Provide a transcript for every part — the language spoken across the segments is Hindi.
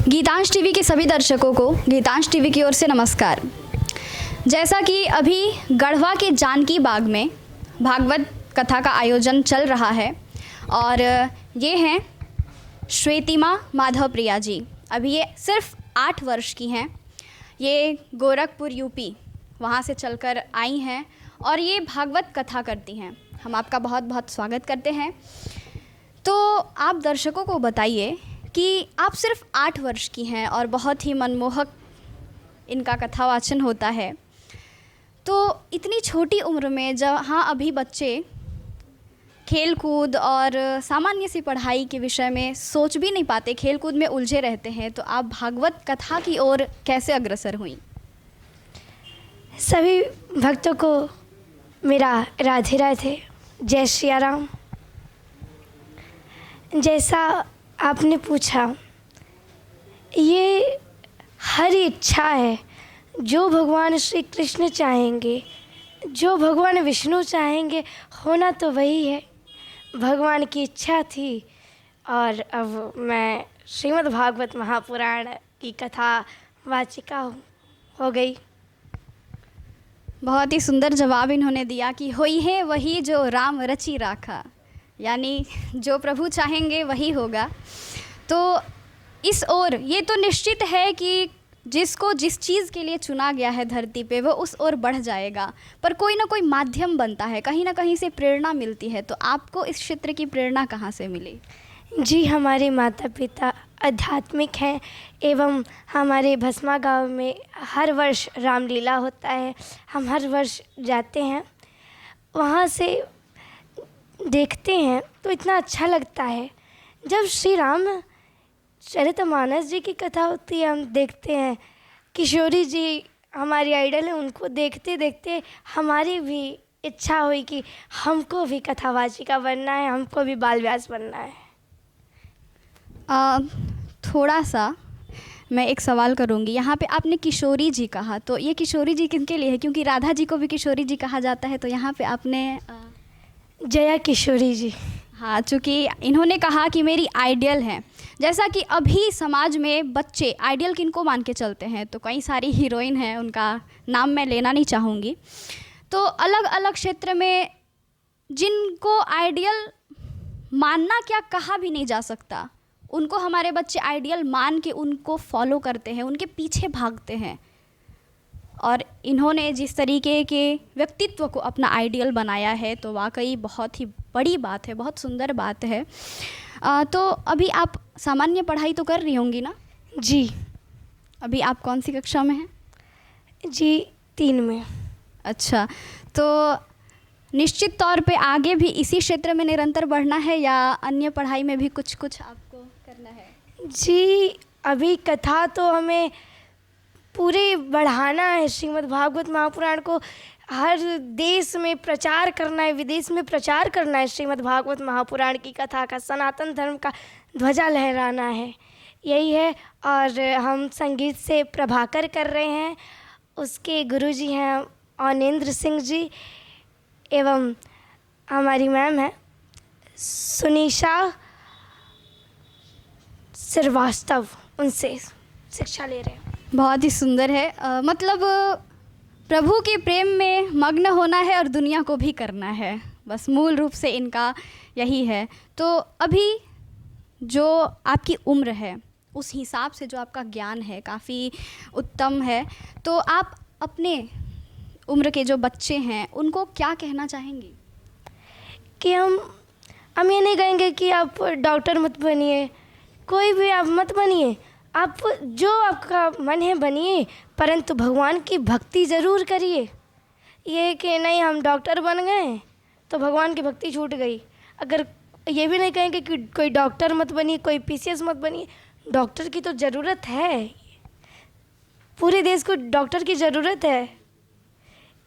गीतांश टीवी के सभी दर्शकों को गीतांश टीवी की ओर से नमस्कार। जैसा कि अभी गढ़वा के जानकी बाग में भागवत कथा का आयोजन चल रहा है और ये हैं श्वेतिमा माधव प्रिया जी। अभी ये सिर्फ 8 वर्ष की हैं। ये गोरखपुर यूपी वहाँ से चलकर आई हैं और ये भागवत कथा करती हैं। हम आपका बहुत बहुत स्वागत करते हैं। तो आप दर्शकों को बताइए कि आप सिर्फ 8 वर्ष की हैं और बहुत ही मनमोहक इनका कथावाचन होता है। तो इतनी छोटी उम्र में जहाँ अभी बच्चे खेल कूद और सामान्य सी पढ़ाई के विषय में सोच भी नहीं पाते, खेल कूद में उलझे रहते हैं, तो आप भागवत कथा की ओर कैसे अग्रसर हुई? सभी भक्तों को मेरा राधे राधे, जय श्री राम। जैसा आपने पूछा, ये हर इच्छा है जो भगवान श्री कृष्ण चाहेंगे, जो भगवान विष्णु चाहेंगे, होना तो वही है। भगवान की इच्छा थी और अब मैं श्रीमद् भागवत महापुराण की कथा वाचिका हो गई। बहुत ही सुंदर जवाब इन्होंने दिया कि होई है वही जो राम रची राखा, यानी जो प्रभु चाहेंगे वही होगा। तो इस ओर ये तो निश्चित है कि जिसको जिस चीज़ के लिए चुना गया है धरती पे वो उस ओर बढ़ जाएगा, पर कोई ना कोई माध्यम बनता है, कहीं ना कहीं से प्रेरणा मिलती है। तो आपको इस क्षेत्र की प्रेरणा कहाँ से मिली? जी, हमारे माता पिता आध्यात्मिक हैं एवं हमारे भस्मा गांव में हर वर्ष रामलीला होता है। हम हर वर्ष जाते हैं, वहाँ से देखते हैं तो इतना अच्छा लगता है। जब श्री राम चरितमानस जी की कथा होती है, हम देखते हैं। किशोरी जी हमारी आइडल है, उनको देखते देखते हमारी भी इच्छा हुई कि हमको भी कथावाचिका बनना है, हमको भी बाल व्यास बनना है। थोड़ा सा मैं एक सवाल करूंगी। यहाँ पे आपने किशोरी जी कहा, तो ये किशोरी जी किनके लिए है? क्योंकि राधा जी को भी किशोरी जी कहा जाता है, तो यहाँ पे आपने जया किशोरी जी। हाँ, चूँकि इन्होंने कहा कि मेरी आइडियल हैं। जैसा कि अभी समाज में बच्चे आइडियल किनको मान के चलते हैं, तो कई सारी हीरोइन हैं, उनका नाम मैं लेना नहीं चाहूँगी। तो अलग अलग क्षेत्र में जिनको आइडियल मानना क्या कहा भी नहीं जा सकता, उनको हमारे बच्चे आइडियल मान के उनको फॉलो करते हैं, उनके पीछे भागते हैं। और इन्होंने जिस तरीके के व्यक्तित्व को अपना आइडियल बनाया है, तो वाकई बहुत ही बड़ी बात है, बहुत सुंदर बात है। तो अभी आप सामान्य पढ़ाई तो कर रही होंगी ना? जी। अभी आप कौन सी कक्षा में हैं? जी, 3 में। अच्छा, तो निश्चित तौर पे आगे भी इसी क्षेत्र में निरंतर बढ़ना है या अन्य पढ़ाई में भी कुछ कुछ आपको करना है? जी, अभी कथा तो हमें पूरे बढ़ाना है। श्रीमद् भागवत महापुराण को हर देश में प्रचार करना है, विदेश में प्रचार करना है। श्रीमद् भागवत महापुराण की कथा का, सनातन धर्म का ध्वजा लहराना है, यही है। और हम संगीत से प्रभाकर कर रहे हैं। उसके गुरुजी हैं औनेंद्र सिंह जी एवं हमारी मैम है सुनीशा श्रीवास्तव, उनसे शिक्षा ले रहे हैं। बहुत ही सुंदर है। मतलब प्रभु के प्रेम में मग्न होना है और दुनिया को भी करना है, बस मूल रूप से इनका यही है। तो अभी जो आपकी उम्र है उस हिसाब से जो आपका ज्ञान है काफ़ी उत्तम है। तो आप अपने उम्र के जो बच्चे हैं उनको क्या कहना चाहेंगी? कि हम ये नहीं कहेंगे कि आप डॉक्टर मत बनिए, कोई भी आप मत बनिए, आप जो आपका मन है बनिए, परंतु भगवान की भक्ति ज़रूर करिए। ये कि नहीं हम डॉक्टर बन गए तो भगवान की भक्ति छूट गई। अगर ये भी नहीं कहेंगे कि कोई डॉक्टर मत बनिए, कोई पीसीएस मत बनिए, डॉक्टर की तो ज़रूरत है, पूरे देश को डॉक्टर की ज़रूरत है,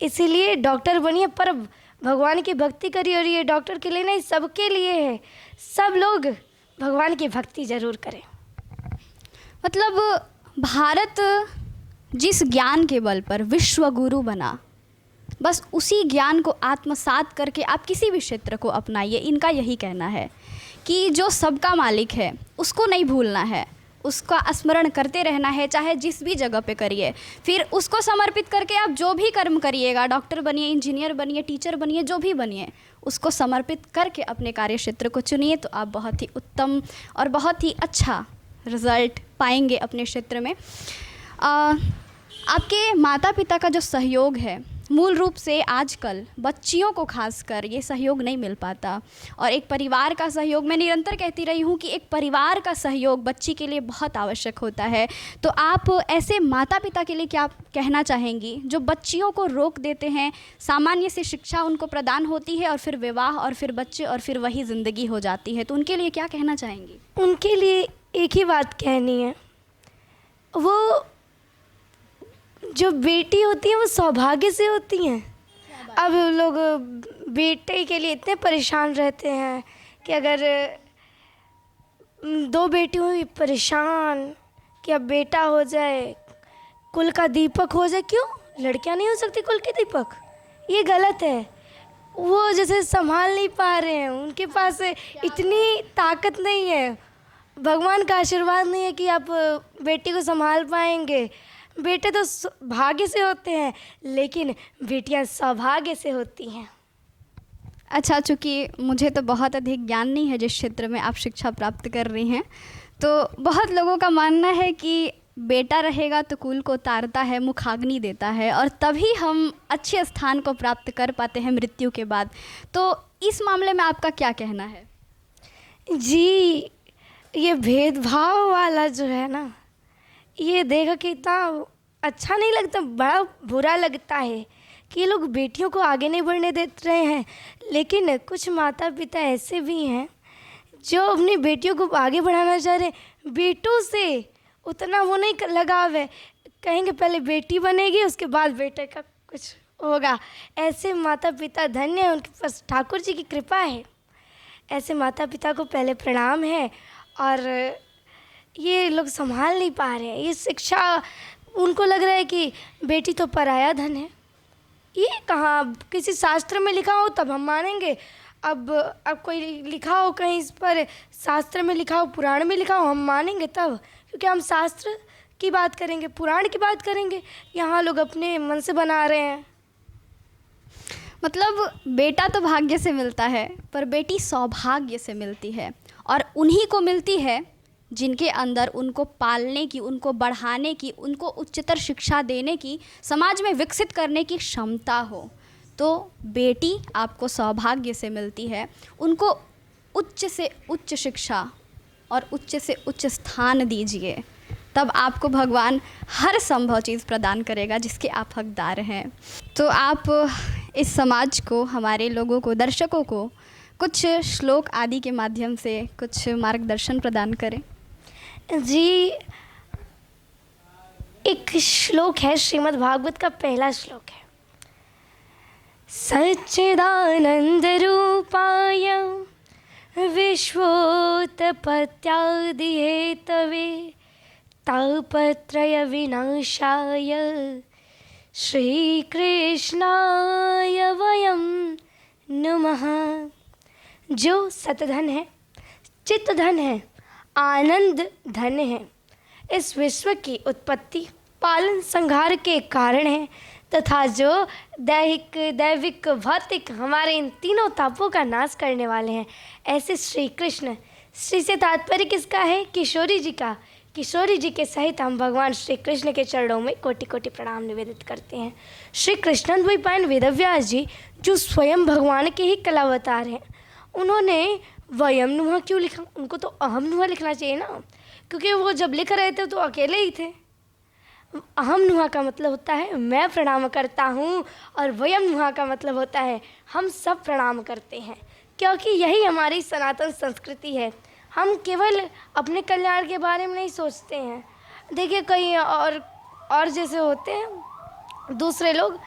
इसीलिए डॉक्टर बनिए, पर भगवान की भक्ति करिए। और ये डॉक्टर के लिए नहीं, सबके लिए है। सब लोग भगवान की भक्ति ज़रूर करें। मतलब भारत जिस ज्ञान के बल पर विश्व गुरु बना, बस उसी ज्ञान को आत्मसात करके आप किसी भी क्षेत्र को अपनाइए। इनका यही कहना है कि जो सबका मालिक है उसको नहीं भूलना है, उसका स्मरण करते रहना है, चाहे जिस भी जगह पे करिए। फिर उसको समर्पित करके आप जो भी कर्म करिएगा, डॉक्टर बनिए, इंजीनियर बनिए, टीचर बनिए, जो भी बनिए, उसको समर्पित करके अपने कार्य क्षेत्र को चुनिए, तो आप बहुत ही उत्तम और बहुत ही अच्छा रिज़ल्ट पाएंगे अपने क्षेत्र में। आपके माता पिता का जो सहयोग है, मूल रूप से आजकल बच्चियों को खासकर ये सहयोग नहीं मिल पाता, और एक परिवार का सहयोग, मैं निरंतर कहती रही हूँ कि एक परिवार का सहयोग बच्ची के लिए बहुत आवश्यक होता है। तो आप ऐसे माता पिता के लिए क्या कहना चाहेंगी जो बच्चियों को रोक देते हैं? सामान्य से शिक्षा उनको प्रदान होती है और फिर विवाह और फिर बच्चे और फिर वही ज़िंदगी हो जाती है, तो उनके लिए क्या कहना चाहेंगी? उनके लिए एक ही बात कहनी है, वो जो बेटी होती है वो सौभाग्य से होती हैं। अब लोग बेटे के लिए इतने परेशान रहते हैं कि अगर 2 बेटी हुई परेशान कि अब बेटा हो जाए, कुल का दीपक हो जाए। क्यों लड़कियां नहीं हो सकती कुल के दीपक? ये गलत है। वो जैसे संभाल नहीं पा रहे हैं, उनके पास इतनी ताकत नहीं है, भगवान का आशीर्वाद नहीं है कि आप बेटी को संभाल पाएंगे। बेटे तो भाग्य से होते हैं, लेकिन बेटियां सौभाग्य से होती हैं। अच्छा, चूँकि मुझे तो बहुत अधिक ज्ञान नहीं है जिस क्षेत्र में आप शिक्षा प्राप्त कर रही हैं, तो बहुत लोगों का मानना है कि बेटा रहेगा तो कुल को तारता है, मुखाग्नि देता है, और तभी हम अच्छे स्थान को प्राप्त कर पाते हैं मृत्यु के बाद। तो इस मामले में आपका क्या कहना है? जी, ये भेदभाव वाला जो है ना, ये देखो कि इतना अच्छा नहीं लगता, बड़ा बुरा लगता है कि ये लोग बेटियों को आगे नहीं बढ़ने दे रहे हैं। लेकिन कुछ माता पिता ऐसे भी हैं जो अपनी बेटियों को आगे बढ़ाना चाह रहे हैं। बेटों से उतना वो नहीं लगाव है, कहेंगे पहले बेटी बनेगी उसके बाद बेटे का कुछ होगा। ऐसे माता पिता धन्य हैं, उनके पास ठाकुर जी की कृपा है। ऐसे माता पिता को पहले प्रणाम है। और ये लोग संभाल नहीं पा रहे हैं ये शिक्षा। उनको लग रहा है कि बेटी तो पराया धन है। ये कहाँ किसी शास्त्र में लिखा हो तब हम मानेंगे। अब कोई लिखा हो कहीं इस पर, शास्त्र में लिखा हो, पुराण में लिखा हो, हम मानेंगे तब, क्योंकि हम शास्त्र की बात करेंगे, पुराण की बात करेंगे। यहाँ लोग अपने मन से बना रहे हैं। मतलब बेटा तो भाग्य से मिलता है, पर बेटी सौभाग्य से मिलती है, और उन्हीं को मिलती है जिनके अंदर उनको पालने की, उनको बढ़ाने की, उनको उच्चतर शिक्षा देने की, समाज में विकसित करने की क्षमता हो। तो बेटी आपको सौभाग्य से मिलती है, उनको उच्च से उच्च शिक्षा और उच्च से उच्च स्थान दीजिए, तब आपको भगवान हर संभव चीज़ प्रदान करेगा जिसके आप हकदार हैं। तो आप इस समाज को, हमारे लोगों को, दर्शकों को कुछ श्लोक आदि के माध्यम से कुछ मार्गदर्शन प्रदान करें। जी, एक श्लोक है, श्रीमद् भागवत का पहला श्लोक है। सच्चिदानंद रूपाय विश्वोत्पत्त्यादि हेतवे तापत्रय विनाशाय श्री कृष्णाय वयम नमः। जो सतधन है, चित्त धन है, आनंद धन है, इस विश्व की उत्पत्ति, पालन, संहार के कारण है, तथा जो दैहिक, दैविक, भौतिक हमारे इन तीनों तापों का नाश करने वाले हैं, ऐसे श्री कृष्ण। श्री से तात्पर्य किसका है? किशोरी जी का। किशोरी जी के सहित हम भगवान श्री कृष्ण के चरणों में कोटि कोटि प्रणाम निवेदित करते हैं। श्री कृष्णद्वैपायन वेदव्यास जी, जो स्वयं भगवान के ही कलावतार हैं, उन्होंने वयम नुहा क्यों लिखा? उनको तो अहम नुहा लिखना चाहिए ना, क्योंकि वो जब लिख रहे थे तो अकेले ही थे। अहम नुहा का मतलब होता है मैं प्रणाम करता हूँ, और वयम नुहा का मतलब होता है हम सब प्रणाम करते हैं, क्योंकि यही हमारी सनातन संस्कृति है। हम केवल अपने कल्याण के बारे में नहीं सोचते हैं। देखिए कई और जैसे होते हैं दूसरे लोग,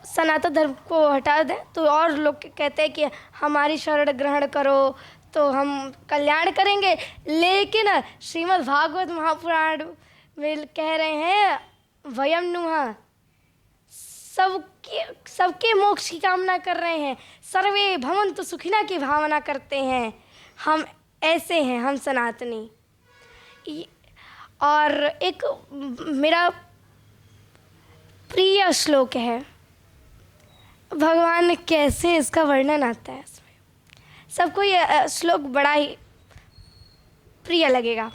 सनातन धर्म को हटा दें तो और लोग कहते हैं कि हमारी शरण ग्रहण करो तो हम कल्याण करेंगे। लेकिन श्रीमद् भागवत महापुराण में कह रहे हैं वयम नुहा, सबके मोक्ष की कामना कर रहे हैं, सर्वे भवन्तु सुखिना की भावना करते हैं। हम ऐसे हैं, हम सनातनी। और एक मेरा प्रिय श्लोक है। भगवान कैसे इसका वर्णन आता है इसमें, सबको ये श्लोक बड़ा ही प्रिय लगेगा।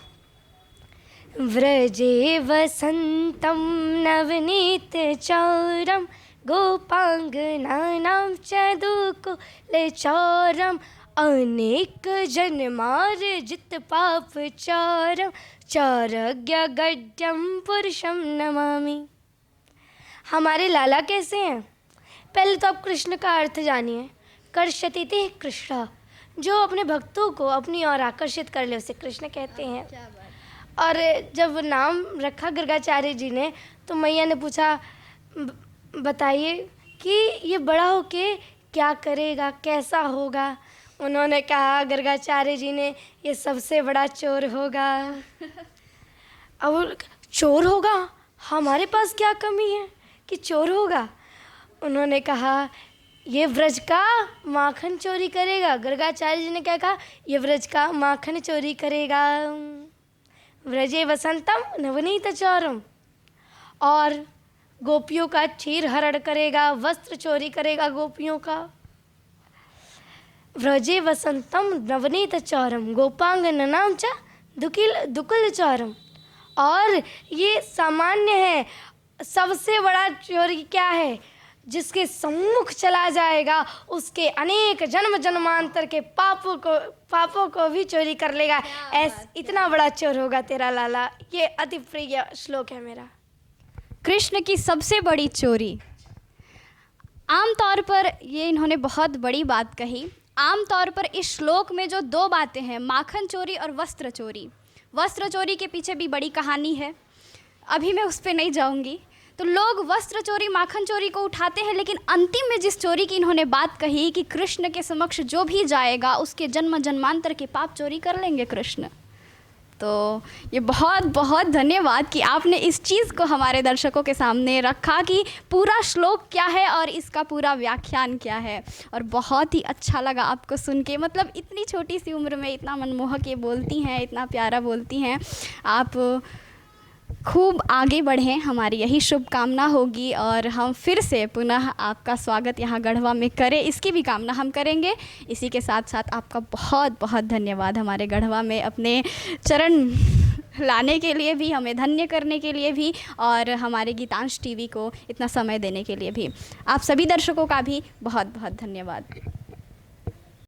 व्रजे वसन्तं नवनीतचौरं गोपाङ्गनानां च दुकुलचौरम् अनेकजन्मार्जित पापचौरं चौरज्ञगड्यं पुरुषं नमामि। हमारे लाला कैसे हैं? पहले तो आप कृष्ण का अर्थ जानिए। कर्षति ते कृष्ण, जो अपने भक्तों को अपनी ओर आकर्षित कर ले उसे कृष्ण कहते हैं। और जब नाम रखा गर्गाचार्य जी ने तो मैया ने पूछा बताइए कि ये बड़ा होके क्या करेगा, कैसा होगा? उन्होंने कहा गर्गाचार्य जी ने, ये सबसे बड़ा चोर होगा। अब चोर होगा, हमारे पास क्या कमी है कि चोर होगा? उन्होंने कहा ये व्रज का माखन चोरी करेगा। गर्गाचार्य जी ने क्या कहा? ये व्रज का माखन चोरी करेगा। व्रजे वसंतम नवनीत चौरम, और गोपियों का क्षीर हरण करेगा, वस्त्र चोरी करेगा गोपियों का। व्रजे वसंतम नवनीत चौरम गोपांगनानां च दुकुल चौरम। और ये सामान्य है, सबसे बड़ा चोरी क्या है? जिसके सम्मुख चला जाएगा उसके अनेक जन्म जन्मांतर के पापों को भी चोरी कर लेगा। इतना बड़ा चोर होगा तेरा लाला। ये अति प्रिय श्लोक है मेरा। कृष्ण की सबसे बड़ी चोरी। आमतौर पर ये इन्होंने बहुत बड़ी बात कही। आमतौर पर इस श्लोक में जो दो बातें हैं, माखन चोरी और वस्त्र चोरी, वस्त्र चोरी के पीछे भी बड़ी कहानी है, अभी मैं उस पर नहीं जाऊंगी। तो लोग वस्त्र चोरी, माखन चोरी को उठाते हैं, लेकिन अंतिम में जिस चोरी की इन्होंने बात कही कि कृष्ण के समक्ष जो भी जाएगा उसके जन्म जन्मांतर के पाप चोरी कर लेंगे कृष्ण। तो ये बहुत बहुत धन्यवाद कि आपने इस चीज़ को हमारे दर्शकों के सामने रखा कि पूरा श्लोक क्या है और इसका पूरा व्याख्यान क्या है। और बहुत ही अच्छा लगा आपको सुन के, मतलब इतनी छोटी सी उम्र में इतना मनमोहक ये बोलती हैं, इतना प्यारा बोलती हैं। आप खूब आगे बढ़ें, हमारी यही शुभकामना होगी। और हम फिर से पुनः आपका स्वागत यहाँ गढ़वा में करें, इसकी भी कामना हम करेंगे। इसी के साथ साथ आपका बहुत बहुत धन्यवाद हमारे गढ़वा में अपने चरण लाने के लिए भी, हमें धन्य करने के लिए भी, और हमारे गीतांश टीवी को इतना समय देने के लिए भी। आप सभी दर्शकों का भी बहुत बहुत धन्यवाद।